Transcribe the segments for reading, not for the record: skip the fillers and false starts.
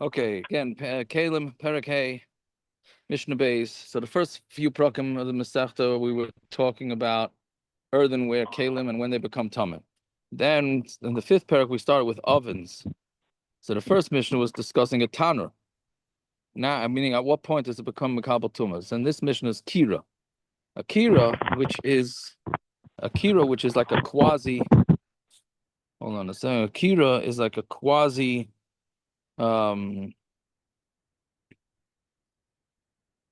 Okay, again, Kelim P5 Mishnah Beis. So the first few prakim of the Masechta, we were talking about earthenware, Kelim, and when they become tameh. Then in the fifth parak, we started with ovens. So the first Mishnah was discussing a tanner. Now, meaning at what point does it become Makabel Tumas? And this Mishnah is Kira. A Kira, which is like a quasi. Hold on a second. A Kira is like a quasi.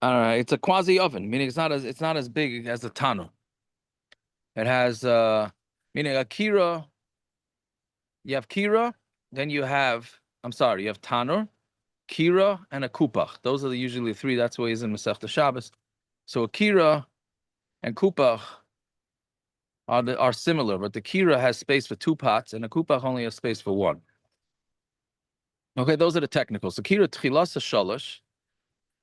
It's a quasi oven, meaning it's not as big as the tanner. It has meaning a kira. You have kira, then you have you have tanner, kira, and a kupach. Those are usually three. That's why he's in Masechta Shabbos. So a kira and kupach are similar, but the kira has space for two pots, and a kupach only has space for one. Okay, those are the technicals. So kira tchilas shalosh.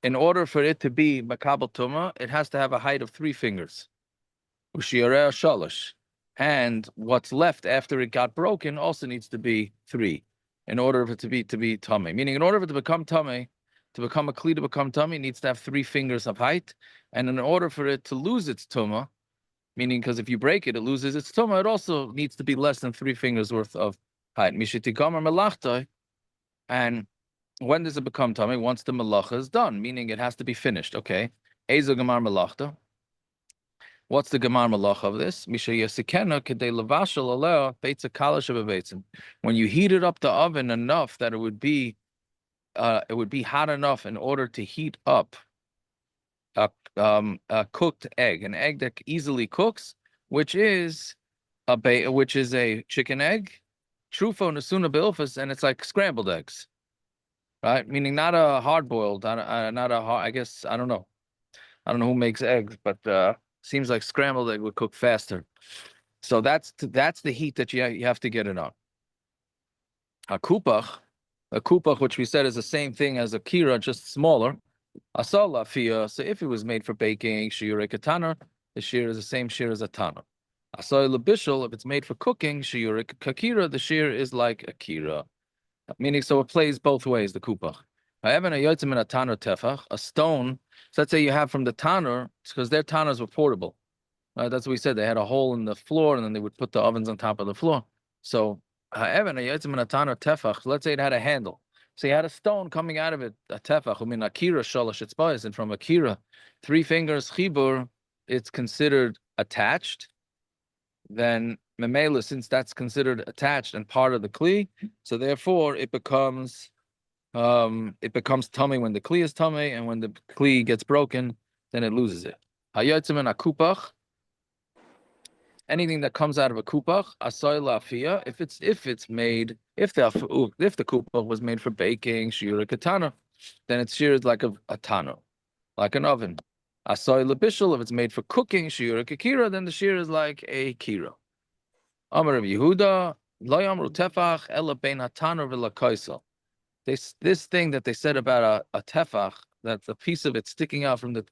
In order for it to be makabel tuma, it has to have a height of 3 fingers. Ushiyareh shalosh. And what's left after it got broken also needs to be 3 in order for it to be tummy. Meaning, in order for it to become tummy, to become a kli to become tummy, it needs to have 3 fingers of height. And in order for it to lose its tumah, meaning because if you break it, it loses its tumah, it also needs to be less than 3 fingers worth of height. Mishitigamar melachtai. And when does it become tummy? Once the malacha is done, meaning it has to be finished. Okay. Ezo gamar melachta. What's the gemar malacha of this? When you heat it up the oven enough that it would be hot enough in order to heat up a cooked egg, an egg that easily cooks, which is a chicken egg, trufo nesuna bilfus, and it's like scrambled eggs. Right, meaning not a hard boiled, not a hard. I guess I don't know who makes eggs, but seems like scrambled egg would cook faster. So that's the heat that you have to get it on. A kupach, which we said is the same thing as a kira, just smaller. Asal lafia. So if it was made for baking, shiurei kataner, the shear is the same shear as a tanner. Asal lebishul, if it's made for cooking, shiurei kakira, the shear is like a kira. Meaning, so it plays both ways, the kupach. A stone, so let's say you have from the tanner, because their tanners were portable. Right? That's what we said. They had a hole in the floor, and then they would put the ovens on top of the floor. So, let's say it had a handle. So you had a stone coming out of it, a tefach, akira shalosh etzba'is, and from akira, 3 fingers, chibur, it's considered attached. Then memela, since that's considered attached and part of the kli, so therefore it becomes tummy when the kli is tummy, and when the kli gets broken, then it loses it. Hayotzim and akupach, anything that comes out of a kupach, asay lafia, if the kupach was made for baking, shiur katana, then it's sheared like a tano, like an oven. Asay lebishul, if it's made for cooking, shiur kira, then the shear is like a kira. Amar of Yehuda, lo yamru tefach ela bein hatana v'lakaisel. This thing that they said about a tefach, that the piece of it sticking out from the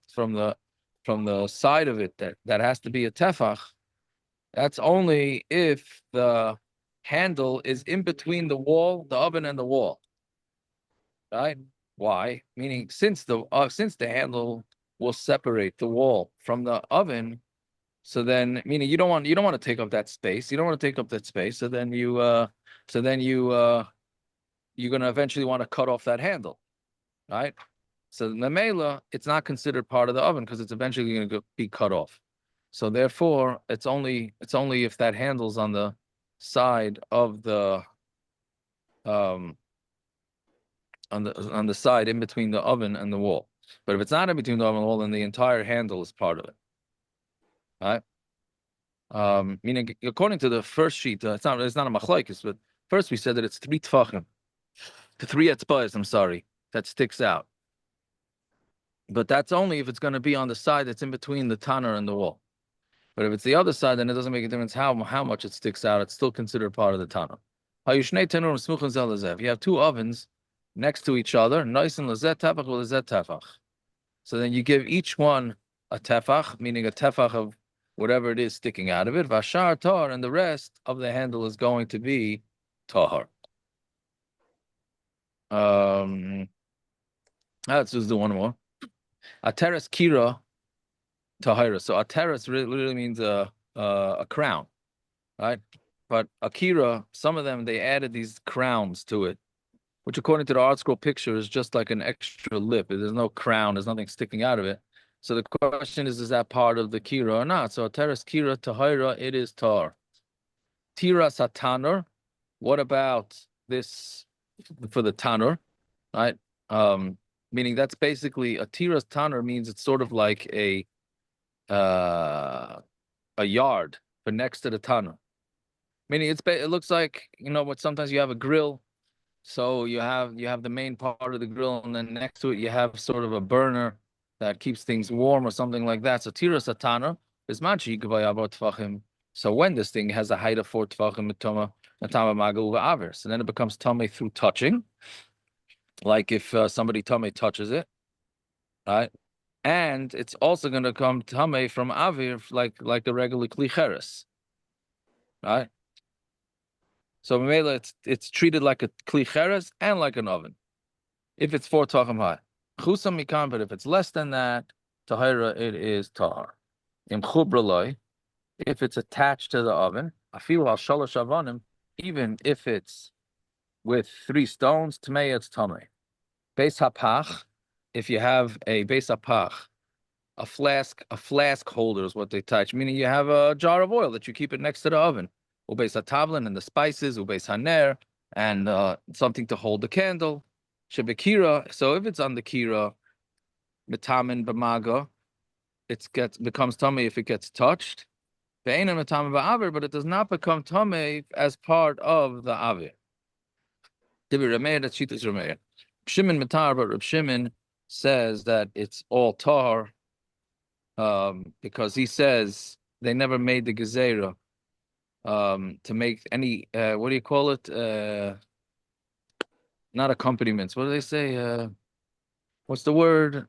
side of it that has to be a tefach. That's only if the handle is in between the oven and the wall. Right? Why? Meaning, since the handle will separate the wall from the oven, so then meaning you don't want to take up that space. You don't want to take up that space. So then you're gonna eventually want to cut off that handle, right? So the memela, it's not considered part of the oven because it's eventually going to be cut off. So therefore, it's only if that handle's on the side of the on the side in between the oven and the wall. But if it's not in between the oven and the wall, then the entire handle is part of it. All right? Meaning, according to the first sheet, it's not a machlokes, but first we said that it's 3 tfachim, the 3 etzba'is, that sticks out. But that's only if it's going to be on the side that's in between the tanner and the wall. But if it's the other side, then it doesn't make a difference how much it sticks out. It's still considered part of the tanner. If you have 2 ovens next to each other, so then you give each one a tefach, meaning a tefach of whatever it is sticking out of it, vashar tar, and the rest of the handle is going to be tahar. Let's just do one more. Ateres kira tahira. So ateres literally means a crown, right? But akira, some of them they added these crowns to it, which according to the art scroll picture is just like an extra lip. There's no crown, there's nothing sticking out of it. So the question is that part of the kira or not? So ateres kira tahira, it is tar. Tira satanur. What about this for the tanur, right? Meaning that's basically a tiras tanur means it's sort of like a yard for next to the tanur. Meaning it looks like what sometimes you have a grill, so you have the main part of the grill, and then next to it you have sort of a burner that keeps things warm or something like that. So tiras tanur is machi tvachim. So when this thing has a height of 4 tvachim mitoma, so then it becomes tummy through touching, like if somebody tummy touches it, right? And it's also going to come tummy from avir, like the regular klicheres, right? So Mamela, it's treated like a klicheres and like an oven. If it's 4 tvachim high, chusam mikan, but if it's less than that, tahira, it is tar. Im chubraloi, if it's attached to the oven, afilu al shalosh avanim, even if it's with 3 stones, Tamei, it's Tamei. Beis hapach, if you have a beis hapach, a flask holder is what they touch, meaning you have a jar of oil that you keep it next to the oven. Ubeis hatavlin and the spices, ubeis haner, and something to hold the candle. Shebekira, so if it's on the kira, mitamin b'maga, becomes tummy if it gets touched. Ve'ena mitamin ba'avir, but it does not become tummy as part of the avir. Dibi Rameir, that's Shitas Rameir. Shimon Matar, but Reb Shimon says that it's all tar, because he says they never made the gezerah to make any what do you call it? Not accompaniments. What do they say? What's the word?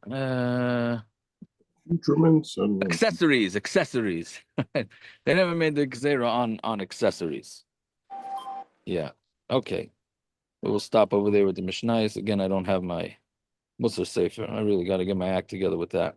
Instruments and Accessories. They never made the gezerah on accessories. Yeah. Okay. We'll stop over there with the Mishnayos. Again, I don't have my Musar Sefer. I really got to get my act together with that.